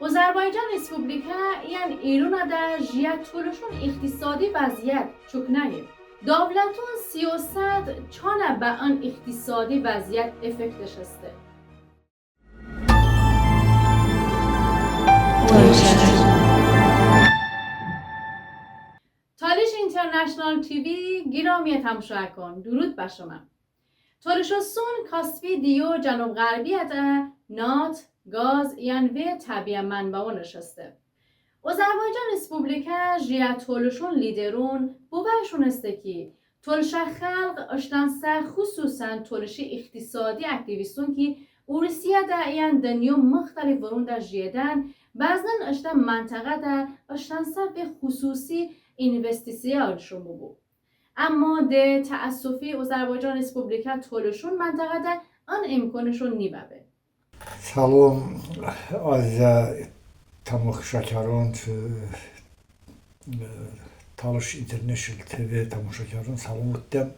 Azerbaycan Respublika yani Erona'da jiyatoluşun iktisadi vaziyet çok neyim. Devletun siyaset çana به an iktisadi vaziyet efektش هسته. تالش اینترنشنال تیوی گرامی تماشاکن درود بر شما. تالشاسون کاسبی دیو جنوب غربیت نات گاز یعنی به طبیعه منبع نشسته. Azerbaycan Respublika jiya toluşun liderun bu başuneste ki toluşa xalq اشتانسه خصوصا تولشی اقتصادی اکتیویستون که روسیه دا این دنیا مختلف ورون در جیدن بعضن اشتان منطقه دا اشتانسه به خصوصی اینوستیسیالشون بود. اما ده تأسفی Azerbaycan Respublika toluşun منطقه دا آن امکانشون نیبه. سلام از تماشاگران تالش اینترنشنال تیوی تماشاگران سلام ettim.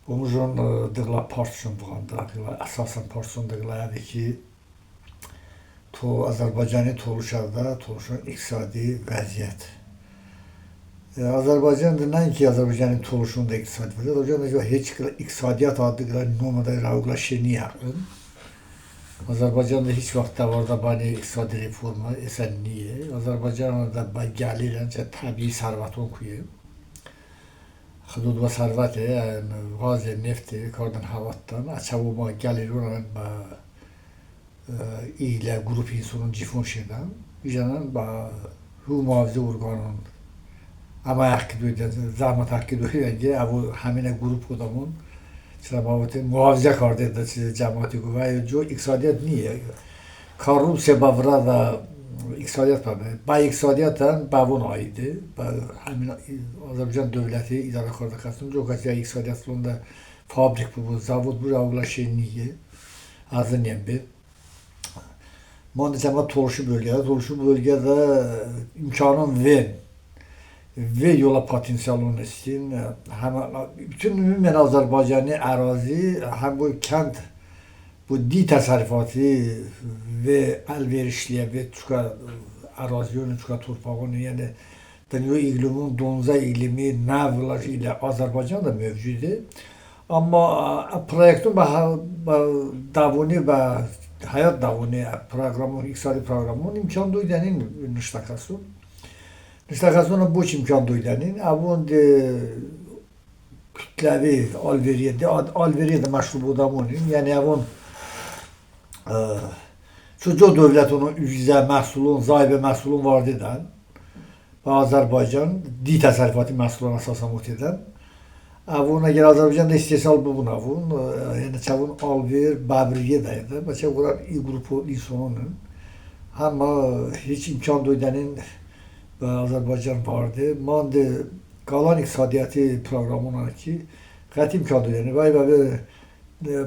Umuzun dığla partisiyon buğanda, asasen partisiyon dığla ki Azerbaycan'ı toluşarda toluşan iktisadi vaziyet. Azerbaycan'da ne ki Azerbaycan'ın toluşunda iktisadi vaziyet. Hocam hiç iktisadiyat adıyla nomada ravgla şeni yapın. Azerbaycan'da hiç vakit vardı bana iktisadi reforma esen niye? Azerbaycan'da ben gelirken tabii servet okuyor. Hudud ve serveti, gaz, nefti, kardan havattan, açavu ma gelir oranın ile grup insanın cifon şeyden, icanan ba hu muhafaza organın ama hakkı duydu, zahmet hakkı duydu ki bu hamine grup adamın Sırabavati muhafaza kardı da size cemaati güveye jo iktisadiyat niye? Karum sebabra da iktisadiyat var. Ba iktisadiyattan bavun aydı. Hemin Azerbaycan devleti idare kardı kastım. Jo kaçya iktisadiyatında fabrik bu, zavod bu ravla şey niye? Azın yembi. Manda cemaat toluşu bölgede imkanın ve yola potansiyelini isteyin. Bütün ümumi Azerbaycan'ı arazi hem bu kent bu di tasarrufatı ve elverişliye ve çıka araziyonu çıka torpağını yani dünya iklimin donza iklimi nevler ile Azerbaycan'da mevcudu. Ama projektun davuni ve hayat davuni programın iktisadi programın imkan duyduğunun niştakası. Niştakasının bu imkan duyduğunun avun kütlevi alveriye de meşru budamunun yani avun çocuğu devletinin yüzde məhsulun, zaybe məhsulun vardı edən və Azərbaycan di təsərrüfatı məhsuluna asasən mut edən avuna gəl Azərbaycanda istehsal bu buna avun yəni çavun alver, bəbriye də edə və çavun i grupu insanının amma heç imkan duyduğunun və Azərbaycan vardı. Məndə qalan iqtisadiyyatı proqramına ki qəti imkan duyduğunun və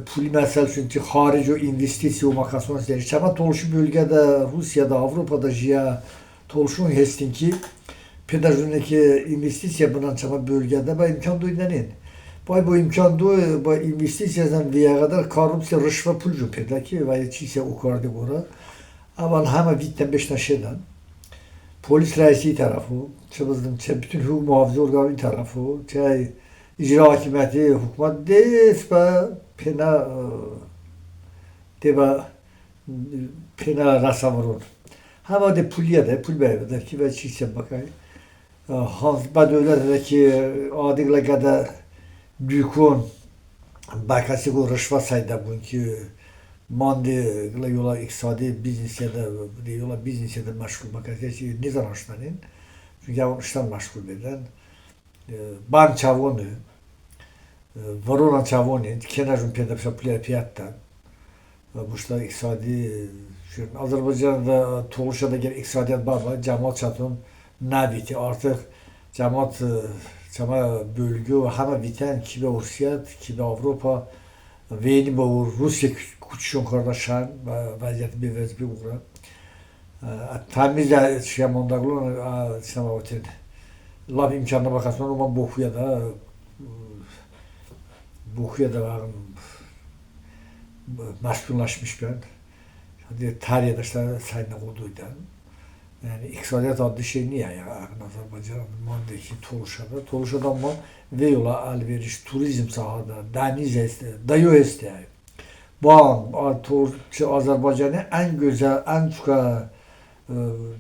puli məsəl üçün ki, xarici o investisiya olmakasına istəyir. Çəmə toluşu bölgədə, Rusiyada, Avropada jiya toluşun hestin ki, pedajundaki investisiya bunan çəmə bölgədə və imkan duyduğunun. Bu imkan duy, bu investisiyadan veya kadar korrupsiya, rüşvet, pul peda ki, və çiysə o kardı qora. Ama həmə vitdən beşdən şeydən, polis reisi tarafı, bütün hüquq muhafizə orqanı tarafı, icra hakimiyyəti, hükümet deyil və pena rasamırın. Hava de puliye de, pul beyveder ki ve çiğse bakay. Bad öyle de ki adıgla kadar büyükün bakası ko rüşvet sayda bun ki mandi yola iktisadi biznes ya da yola biznes ya da meşgul bakası ki ne zaman açtanın? Çünkü yavun işten meşgul beden. Ban çavunu Varona çavoni, kenarın pedapsa piyattan. Bu işte iktisadi Azerbaycan'da toluşa da gel iktisadiyat baba cemaat çatın nabiti artık cemaat bölge ve hemen biten ki be Rusya, ki be Avrupa ve bu Rusya küçük kardeşler vaziyeti bir vaziyeti uğra. Tamizle şey mondaglı sinematin. Laf imkanına bakarsın ama bokuya da məşğullaşmış ben. tarihe dاشته سعی نقودویدن yani iqtisodiyot adlı şey niye ya Azerbaycan mandaki Toluşada ama ve yola alveriş turizm sahada deniz este dayo este bu Azerbaycan'ın en güzel en çok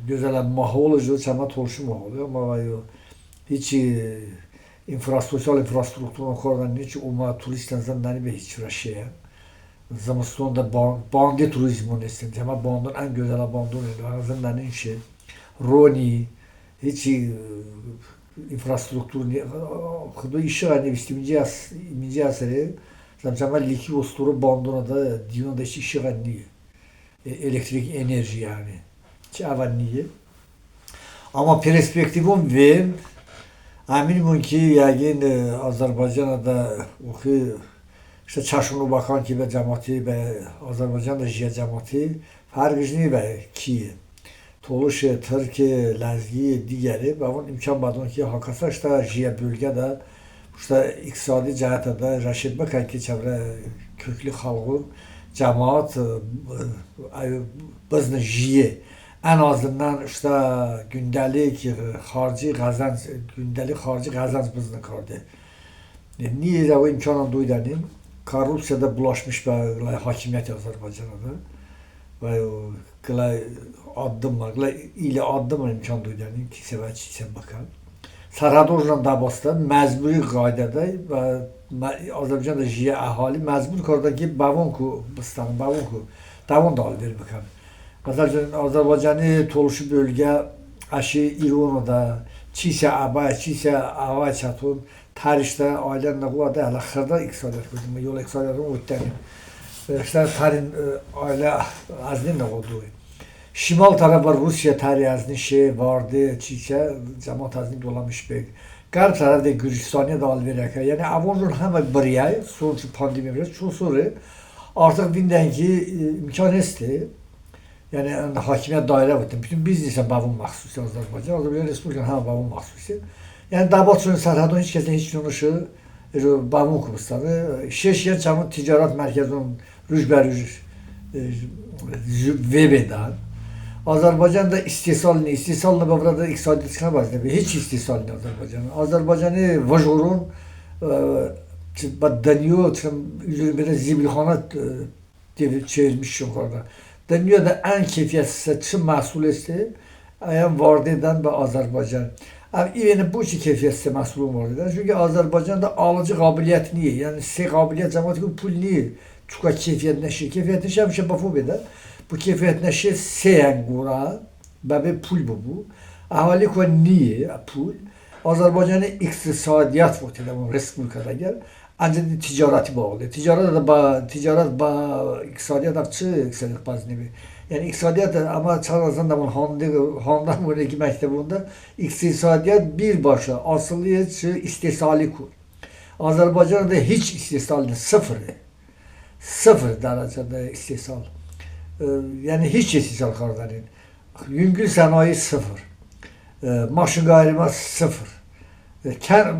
güzel mahvolucu çama Toluşu mahvoluyor ama hiç infrastrukturun korudan hiç umma turistler zannani ve hiç şey Zamoston'da bandı turizmini istedim ama bandın en güzel bandın zannani şey Roni hiç infrastruktur kıdı işi hani ikinci asırı zaten liki osturu bandına da diyonda işi hani elektrik enerji yani çavanniye ama perspektifim ve eminim ki yani Azerbaycan'da oku işte çaşını bakan ki ve cemaati ve Azerbaycan'da jiye cemaati farklı ve ki Toluş, Türkiye, Lezgi, digeri ve onun imkan badon ki hakikaten işte jiye bölgede işte iktisadi cihete de reşit bakın ki çevre köklü halkın cemaat bizden jiye en azından işte gündelik harcı kazanç bizden kaldı. Niye de o imkanı duydanın? Korrupsiyada bulaşmış bir hakimiyet Azerbaycan'da ve ile adım imkan duydanın ki seven bakan. Sarhadorjan Dabas'ta mecburi qaydada ve Azerbaycan'da jiye ahali mecbur karda ki bavonku bıstan bavonku davon da alır bakan. Mesela Azerbaycan'ı Toluşu bölge aşı İran'da çise ava çatın tarihte ailenin o da alaxırda iktisadiyat kurdum. Yol iktisadiyatın öttenim. İşte tarih aile aznin ne oldu? Şimal tarafı Rusya tarihi aznin şey vardı. Çise cemaat aznin dolamış bek. Garb tarafı da Gürcistan'a da alverek. Yani avonun hemen bariye sonuç pandemi biraz çok sonra artık binden ki imkan esti. Yani hakimiyet daire var. Bütün biznesen bavun mahsusi Azerbaycan. Azerbaycan Respublika'nın hemen bavun mahsusi. Yani Dabatçı'nın Sarhadon hiç kesin hiç konuşu bavun kubustanı. Şeşyen çamın ticaret merkezinin rüzber vebedan. Azerbaycan'da istisal ne burada iktisadi çıkamaz tabii. Hiç istisal ne Azerbaycan'ın. Azerbaycan'ı vajorun deniyor üzerinde zibilhana çevirmiş yukarıda. Dünyada en keyfiyetsiz mahsul ise ayağım vardı eden ve Azerbaycan. Yani bu iki keyfiyetsiz mahsulun vardı. Çünkü Azerbaycan'da alıcı kabiliyet niye? Yani size kabiliyet zamanı pul niye? Çünkü keyfiyet neşe. Keyfiyet neşe bir şey bafo beder. Bu keyfiyet neşe seyen gura. Bebe pul bu. Ahali ko niye pul? Azerbaycan'ın iktisadiyat var. Respublikada gel. Ancak ticareti bağlı. Ticaret ba iktisadiyat akçı iktisadiyat bazı nevi. Yani iktisadiyat ama çağrıdan da Handan bu iki mektebinde iktisadiyat bir başa asıllı istisali kur. Azerbaycan'da hiç istisal sıfır. Sıfır derecede istisal. Yani hiç istisal kardeşlerim. Yüngül sanayi sıfır. Maşın gayrimat sıfır.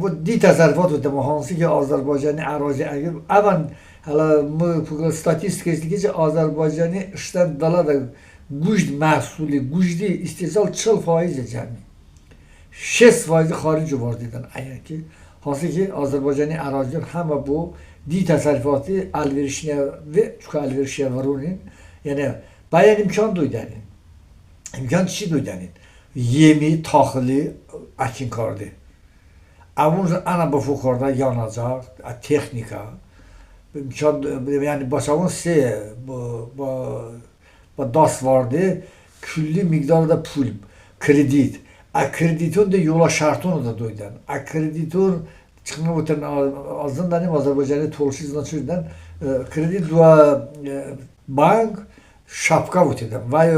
Bu di təsərrüfat ötəmə hansı ki Azərbaycanı ərazi əgib əvən hələ statistikası ki Azərbaycanı işdən dala da gücd məhsuli, gücdi istehsal 40% cəmi 6% xarici var dedən əgər ki hansı ki Azərbaycanı ərazilər həmə bu di təsərrüfatı əlverişinə və çünki əlverişə varunin yəni bayan imkan duydanın imkan çi duydanın yemi, taxili, əkin kardı Avun ana bu fukarda yanacak, teknika, yani başavun bu das vardı, külli miktarda pul, kredit. Kreditin de yola şartını da doydan. Kreditin çıkma otan azından hem Azerbaycan'ı tolşizden çözden kredi dua bank şapka otan. Vay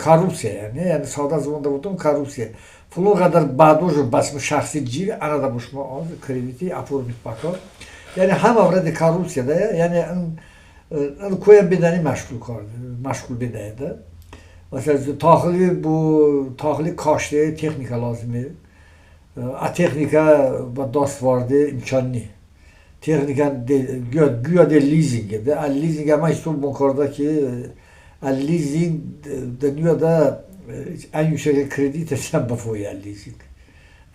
korrupsiya yani sağda zamanda otan korrupsiya. Pulu kadar badurcu basmış şahsi civi arada boşma az krediti apurmuş bakar. Yani hem orada korrupsiyada yani koyan bedeni meşgul bedeydi. Mesela tahili kaçtı teknika lazımı. A teknika das vardı imkanı. Teknika güya de leasing. Leasing ama işte bu kadar ki لیزینگ dünyada en yüksek kredi teslim bu ya leasing.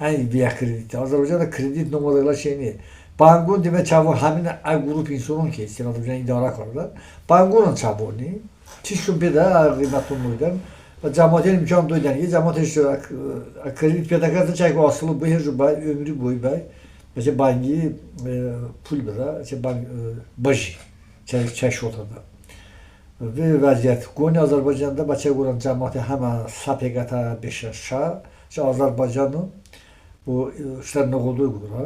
En büyük kredi. Azerbaycan'da kredi numaralar şeyini. Bangon deme çabuk hemen grup insanın ki sen Azerbaycan idare karlar. Bangonun çabuğunu. Çişim bir daha kıymetli muydan. Cemaat'in imkan duydan. Ya cemaat işte kredi pedagogda çek asılı bu her bay ömrü boyu bay. Mesela banki pul bira, işte bank başı çek ortada. Ve vəziyyət. Qoyun Azərbaycanda Bakıya quran cəmaəti həmə SAPEGATA 5-ə şa, Azərbaycanın bu işlər nə olduğu qura.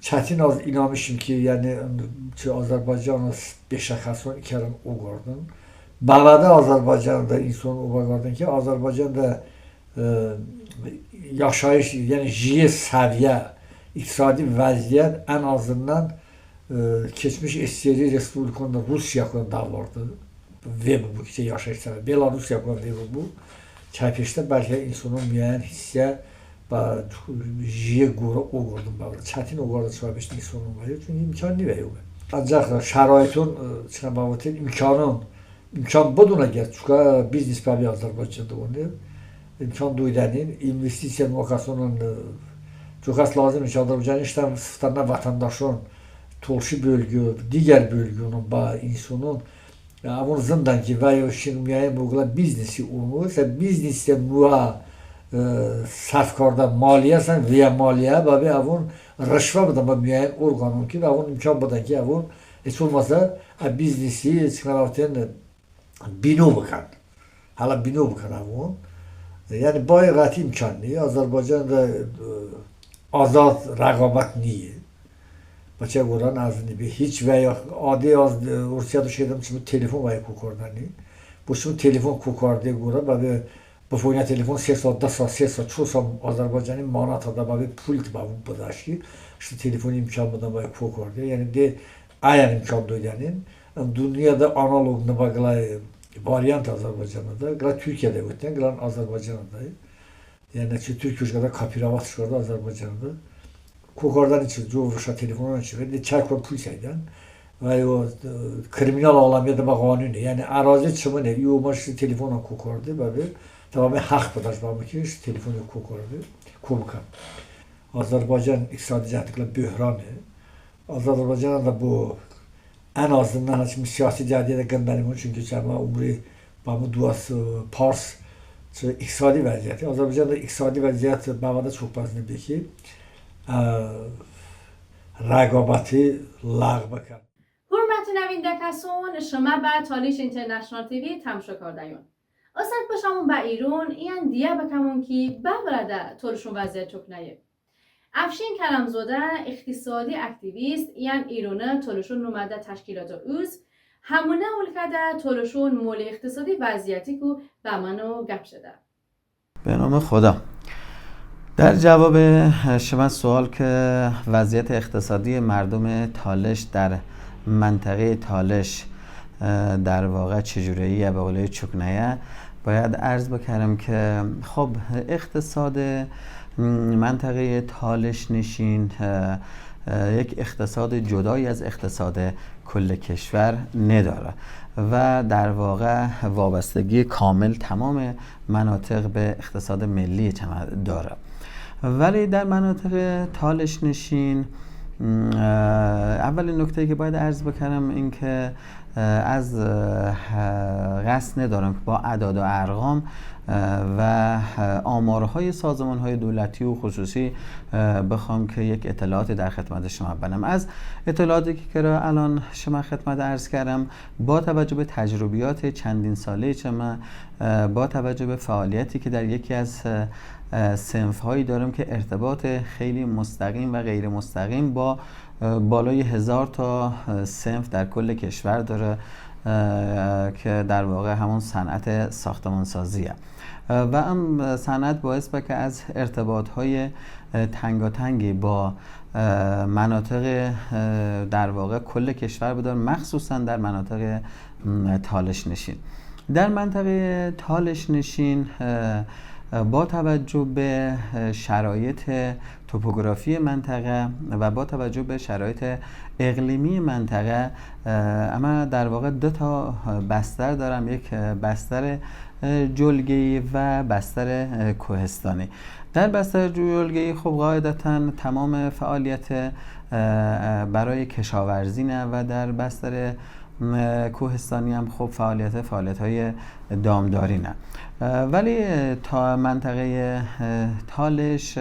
Çətin az inanmışım ki, yəni ki Azərbaycanın 5-ə xəson ikərin o qordun. Bağada Azərbaycanda insan o qordun ki, Azərbaycanda yaşayış, yəni jiye səviyyə, iqtisadi vəziyyət ən azından keçmiş SSR Respublikasında Rusiya da vardı. Ve bu ki yaşayış səviyyə. Belarusiya ve bu. Çəpişdə bəlkə insanın müəyyən hissə jiye qora o qordun bağlı. Çətin o qorda çıxarmışdı insanın var. Çünki imkan nə yox. Ancaq şəraitin çıxarmağın imkan buduna gəl. Çünki biznes bəbi Azərbaycanda onu imkan duydanın investisiya müvəqqəsinin çox az lazım ki Azərbaycanın işdən sıfırlarına vatandaşın Tolşi bölgü, diğer bölgünün insanın bunun zindan ki veya şimdi müəyyən bölgələr biznesi olmursa biznesdə safkarda maliyəsən veya maliyə və avun rışva da müəyyən orqanın ki avun imkan budan ki avun heç olmasa biznesi çıxartın bino bakan. Hala bino bakan avun. Yəni bayağı imkanlı. Azərbaycanda azad rəqabət niyə? Bakıya quran azını bir hiç veya adi az Rusya'da şeyden şimdi telefon var kukordani. Bu şimdi telefon kukordi qura və bu foyna telefon sesodda çoxsam Azərbaycanın manatada və pult var bu daşı. İşte telefon imkanı var kukordi. Yəni de ayar imkan duydanın. Dünyada analog nabaqla variant Azərbaycanada, qra Türkiyədə ötən, qra Azərbaycanada. Yəni ki Türkiyədə kapiravat çıxardı Azərbaycanada. Kokardan için, Covruşa telefonun için, çarpı pulsaydan ve o kriminal alamiyede bak kanuni. Yani arazi çımın evi, o maçı telefona kokardı ve tamamen hak badaş var ki işte telefonu kokardı, kovukan. Azerbaycan iktisadi cəhətliklə böhranı. Azerbaycan'da da bu en azından şimdi siyasi cəhətiyyə də qəmbəlim çünkü cəma umri bu duası Pars iktisadi vəziyyəti. Azerbaycan'da iktisadi vəziyyət bağada çox bazındır ki رقابتی لغو بکن. حرمت نویندکسون شما با تالیش اینترنشنال تیوی تماشا کردایون. اصلا باشمون با ایران این دیگه بکمون که ببرده تولشون وضعیت چک نیه. افشین کلمزاده اقتصادی اکتیویست این ایرانه تولشون نومده تشکیلات اوز همونه اولکده تولشون مول اقتصادی وضعیتی که به منو گپ شده. به نام خدا. در جواب شما سوال که وضعیت اقتصادی مردم تالش در منطقه تالش در واقع چجوریه به قول چکنیه باید عرض بکنم که خب اقتصاد منطقه تالش نشین یک اقتصاد جدایی از اقتصاد کل کشور نداره و در واقع وابستگی کامل تمام مناطق به اقتصاد ملی داره. ولی در مناطق تالش نشین اولین نکته که باید عرض بکنم این که از قصد ندارم که با اعداد و ارقام و آمارهای سازمان‌های دولتی و خصوصی بخوام که یک اطلاعاتی در خدمت شما بنم. از اطلاعاتی که الان شما خدمت عرض کردم با توجه به تجربیات چندین ساله شما، با توجه به فعالیتی که در یکی از صنف‌هایی دارم که ارتباط خیلی مستقیم و غیر مستقیم با بالای 1000 تا صنف در کل کشور داره که در واقع همون صنعت ساختمانسازیه و هم صنعت باعث که از ارتباط‌های تنگاتنگی با مناطق در واقع کل کشور بدار، مخصوصا در مناطق تالش نشین. در منطقه تالش نشین با توجه به شرایط توپوگرافی منطقه و با توجه به شرایط اقلیمی منطقه، اما در واقع 2 تا بستر دارم، یک بستر جلگه‌ای و بستر کوهستانی. در بستر جلگه‌ای خب قاعدتاً تمام فعالیت برای کشاورزی نه و در بستر کوهستانی هم خب فعالیت‌های دامداری نه. ولی تا منطقه تالش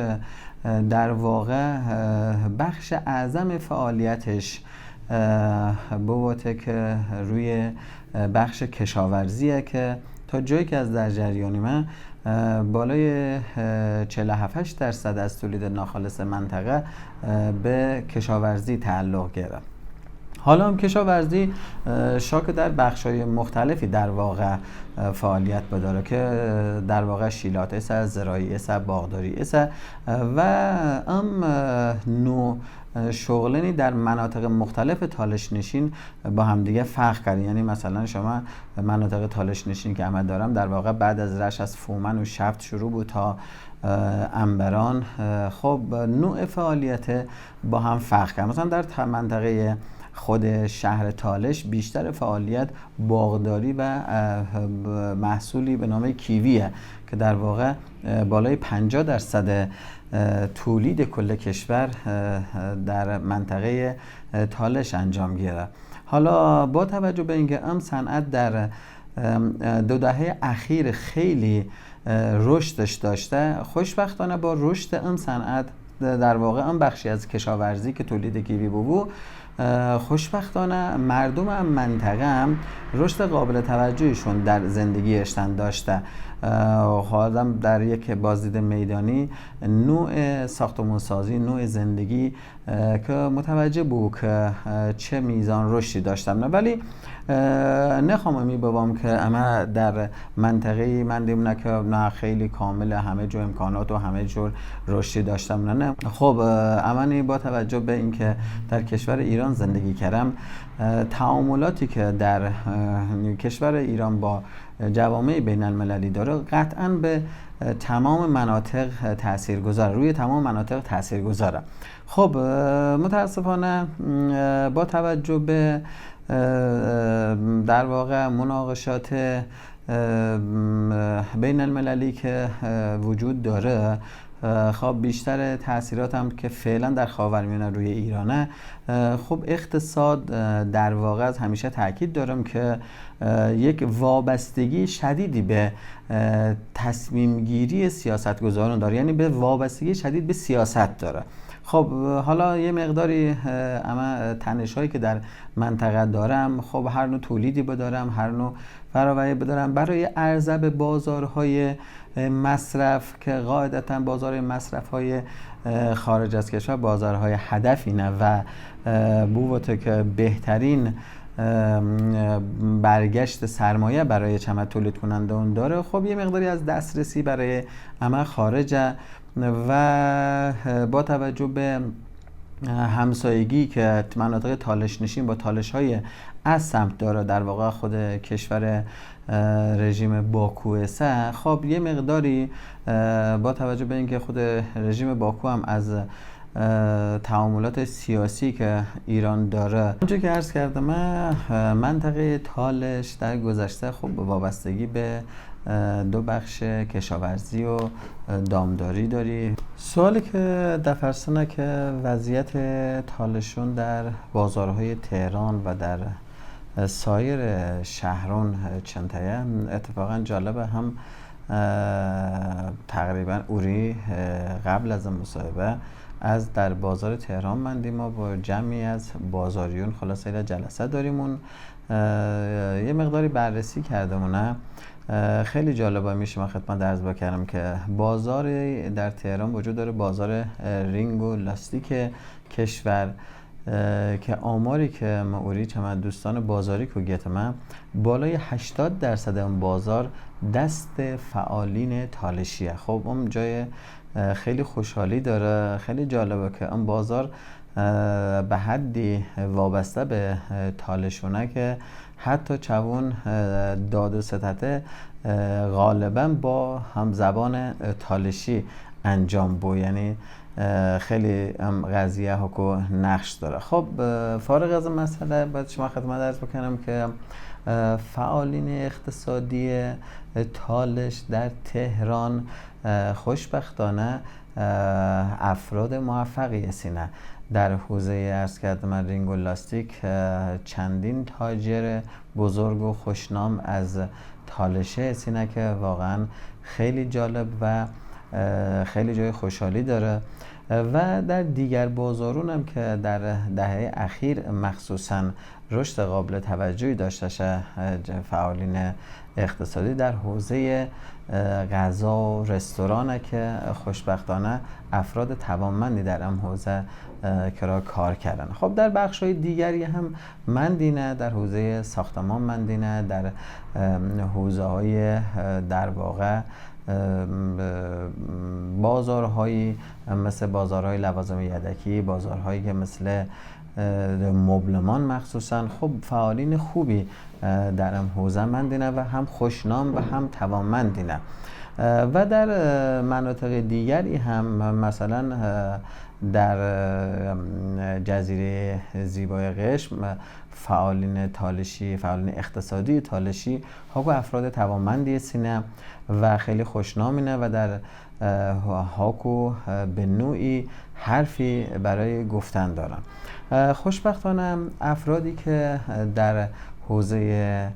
در واقع بخش اعظم فعالیتش بوته که روی بخش کشاورزیه که تا جایی که از در جریانیمه بالای 47% از تولید ناخالص منطقه به کشاورزی تعلق گرفت. حالا هم کشاورزی شاک در بخش‌های مختلفی در واقع فعالیت بداره که در واقع شیلات است، زراعی است، باغداری است و نوع شغلانی در مناطق مختلف تالش نشین با همدیگه فرق کرد. یعنی مثلا شما مناطق تالش نشین که من دارم در واقع بعد از رش از فومن و شفت شروع بود تا انبران، خب نوع فعالیت با هم فرق کرد. مثلا در منطقه خود شهر تالش بیشتر فعالیت باغداری و محصولی به نام کیویه که در واقع بالای 50% تولید کل کشور در منطقه تالش انجام گیره. حالا با توجه به اینکه صنعت در 2 دهه اخیر خیلی رشدش داشته، خوشبختانه با رشد صنعت در واقع بخشی از کشاورزی که تولید کیوی بود، خوشبختانه مردم منطقه هم رشد قابل توجهشون در زندگیشون داشته. حالا در یک بازدید میدانی نوع ساختمانسازی، نوع زندگی که متوجه بود که چه میزان رشدی داشتم، ولی نخوام میبوام که اما در منطقه من دیمونه که نه خیلی کامل همه جو امکانات و همه جور رشدی داشتم نه. خب اما با توجه به اینکه در کشور ایران زندگی کردم، تعاملاتی که در کشور ایران با جوامع بین المللی داره قطعاً به تمام مناطق تاثیرگذاره، روی تمام مناطق تاثیرگذاره. خب متاسفانه با توجه به در واقع مناقشات بین المللی که وجود داره، خب بیشتر تاثیرات هم که فعلا در خاورمیانه روی ایرانه، خب اقتصاد در واقع از همیشه تاکید دارم که یک وابستگی شدیدی به تصمیم گیری سیاستگزاران داره، یعنی به وابستگی شدید به سیاست داره. خب حالا یه مقداری اما تنش‌هایی که در منطقه دارم، خب هر نوع تولیدی بدارم، هر نوع فراوری بدارم برای عرضه به بازارهای مصرف که قاعدتاً بازار مصرف‌های خارج از کشور بازارهای هدفی نه و بوته که بهترین برگشت سرمایه برای چمد تولید کننده اون داره. خب یه مقداری از دسترسی برای اما خارجه و با توجه به همسایگی که مناطق تالش نشین با تالش های از سمت داره در واقع خود کشور رژیم باکو سه، خب یه مقداری با توجه به اینکه خود رژیم باکو هم از تعاملات سیاسی که ایران داره، اونجور که عرض کردم منطقه تالش در گذشته خب وابستگی به 2 بخش کشاورزی و دامداری داری. سوالی که دفرسنه که وضعیت تالشون در بازارهای تهران و در سایر شهرون چنتایه، اتفاقا جالبه. هم تقریبا اوری قبل از مصاحبه از در بازار تهران مندیم ما با جمعی از بازاریون خلاصه ایلا جلسه داریمون، یه مقداری بررسی کردمونه. خیلی جالبه میشه من خدمت عرض بکردم که بازار در تهران وجود داره، بازار رینگ و لاستیک کشور که آماری که معوری چمد دوستان بازاری که گیتم بالای 80% اون بازار دست فعالین تالشیه. خب اون جای خیلی خوشحالی داره، خیلی جالبه که اون بازار به حدی وابسته به تالشونه که حتی چون داد و ستته غالبا با هم زبان تالشی انجام بو، یعنی خیلی قضیه ها که نقش داره. خب فارغ از این مسئله باید شما خدمت عرض بکنم که فعالین اقتصادی تالش در تهران خوشبختانه افراد موفقی هستند. در حوزه عرض کردم رینگ و لاستیک چندین تاجر بزرگ و خوشنام از تالشه هستند که واقعا خیلی جالب و خیلی جای خوشحالی داره. و در دیگر بازارون هم که در دهه اخیر مخصوصا رشد قابل توجهی داشته فعالین اقتصادی در حوزه غذا و رستوران که خوشبختانه افراد توانمندی در این حوزه کرا کار کردن. خب در بخش‌های دیگری هم مندینه، در حوزه ساختمان مندینه، در حوزه‌های در واقع بازارهایی مثل بازارهای لوازم یدکی، بازارهایی که مثل مبلمان مخصوصا خب فعالین خوبی در این حوزه مندینه و هم خوشنام و هم توانمندینه. و در مناطق دیگری هم مثلا در جزیره زیبای قشم فعالین تالشی، فعالین اقتصادی تالشی ها افراد توانمندی سینه و خیلی خوشنامینه و در هاکو به نوعی حرفی برای گفتن دارن. خوشبختانه افرادی که در حوزه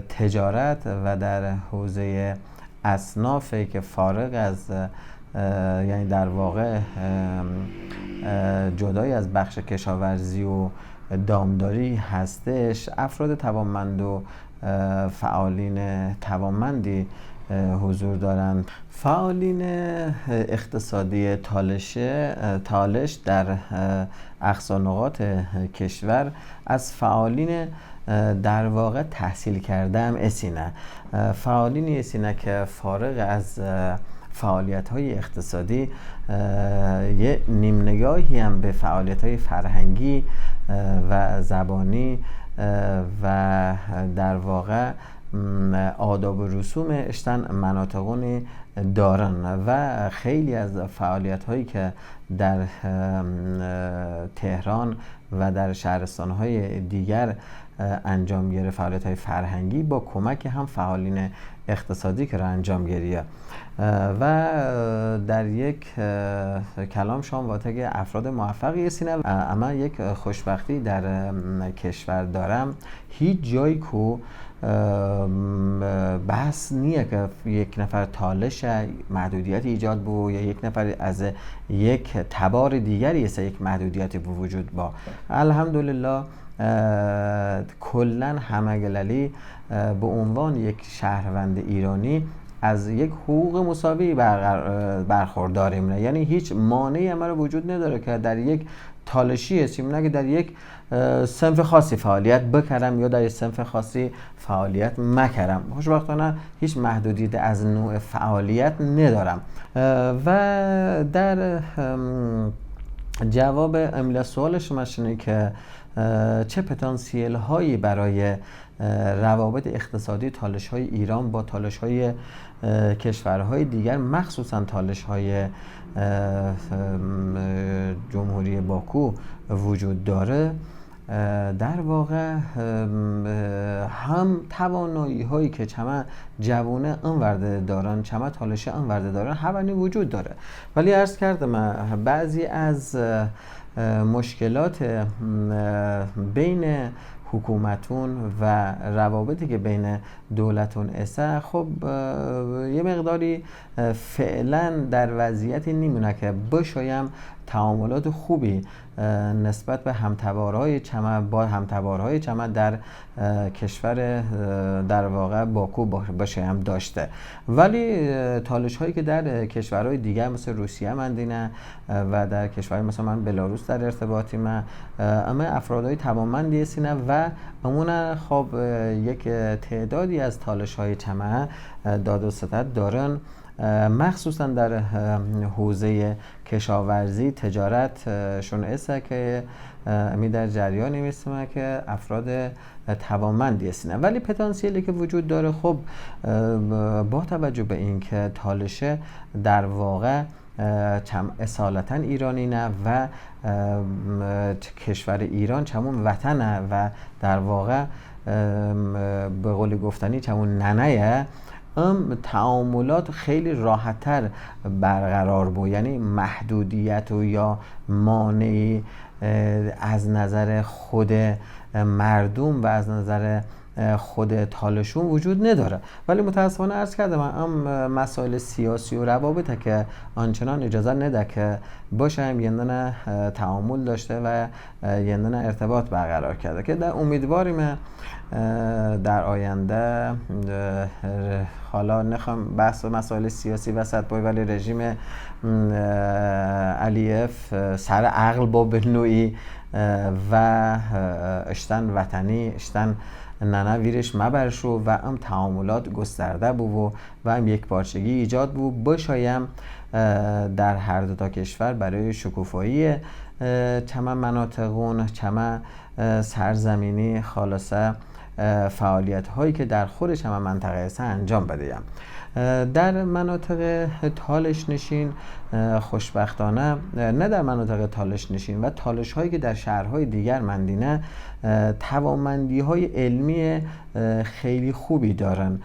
تجارت و در حوزه اصنافی که فارغ از یعنی در واقع جدای از بخش کشاورزی و دامداری هستش، افراد توانمند و فعالین توانمندی حضور دارند. فعالین اقتصادی تالش در اقصا نقاط کشور از فعالین در واقع تحصیل کرده هم اسینه. فعالینی اسینه که فارغ از فعالیت‌های اقتصادی یه نیم نگاهی هم به فعالیت‌های فرهنگی و زبانی و در واقع آداب و رسوم اشتن مناطقونی دارن و خیلی از فعالیت‌هایی که در تهران و در شهرستان‌های دیگر انجام گیره، فعالیت‌های فرهنگی با کمک هم فعالین اقتصادی که را انجام گیریه. و در یک کلام شام واتگ افراد موفقی هستین. اما یک خوشبختی در کشور دارم، هیچ جایی کو بحث نیه که یک نفر تالش محدودیت ایجاد بو یا یک نفر از یک تبار دیگری است یک محدودیتی به وجود با. الحمدلله کلن همگللی به عنوان یک شهروند ایرانی از یک حقوق مساوی برخورداریم، یعنی هیچ مانعی عمل وجود نداره که در یک تالشی هستیم نه که در یک صنف خاصی فعالیت بکرم یا در یک صنف خاصی فعالیت مکرم. خوشبختانه هیچ محدودیت از نوع فعالیت ندارم. و در جواب امیل سوال شما شنه که چه پتانسیل هایی برای روابط اقتصادی تالش های ایران با تالش های کشورهای دیگر، مخصوصا تالش های جمهوری باکو وجود داره، در واقع هم توانایی هایی که چما جوانه انورده دارن، چما تالشه انورده دارن همانی وجود داره. ولی عرض کردم بعضی از مشکلات بین حکومتون و روابطی که بین دولتون است، خب یه مقداری فعلا در وضعیتی نیمونه که بشایم تعاملات خوبی نسبت به همتبارهای چما در کشور در واقع باکو بشایم داشته. ولی تالش هایی که در کشورهای دیگر مثل روسیه مندینه و در کشورهای مثل من بلاروس در ارتباطیم، اما افرادهای توانمندی هستین و امون خب یک تعدادی از تالش های چما داد و ستد دارن مخصوصا در حوزه کشاورزی تجارت شون است که می در جریانی میسمه که افراد توانمندی هستند، ولی پتانسیلی که وجود داره خب با توجه به اینکه تالشه در واقع اصالتا ایرانی نه و کشور ایران چمون وطنه و در واقع به قول گفتنی چمون ننه تعاملات خیلی راحت‌تر برقرار بود، یعنی محدودیت و یا مانعی از نظر خود مردم و از نظر خود تالشون وجود نداره. ولی متاسفانه عرض کردم مسائل سیاسی و روابطه که آنچنان اجازه نده که باشه یندن تعامل داشته و یندن ارتباط برقرار کرده که در امیدواریم در آینده حالا نخوام بحث مسائل سیاسی وسط باید، ولی رژیم علیف سر عقل با به نوعی و اشتن وطنی اشتن ننه ویرش مبرشو و هم تعاملات گسترده بود و هم یک پارچگی ایجاد بود باشایم در هر دو تا کشور برای شکوفایی چمه مناطقون چمه سرزمینی خلاصه فعالیت هایی که در خود چمه منطقه است انجام بدهیم. در مناطق تالش نشین خوشبختانه نه در مناطق تالش نشین و تالش هایی که در شهرهای دیگر مندینه توانمندی های علمی خیلی خوبی دارن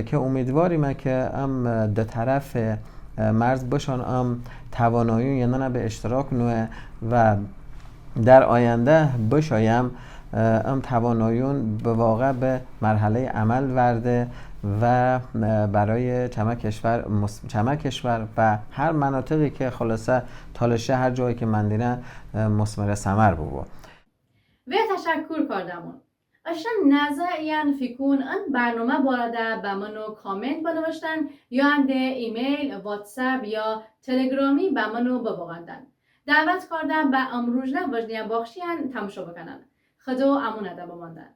که امیدواریم که هم دو طرف مرز باشن هم توانایی یعنی نه به اشتراک نوع و در آینده باشایم هم تواناییون به واقع به مرحله عمل ورده و برای چمه کشور و هر مناطقی که خلاصه تالشه هر جایی که مندینه مثمر ثمر بود. و تشکر کردمون. اشتن نظر یان فکرون ان برنامه بارده به منو کامنت بنوشتن یا انده ایمیل، واتساپ یا تلگرامی به منو بباغندن. دعوت کردم به امروزنه وجنیا باخشیان تماشا بکنن. خدا امون ادا بماندن.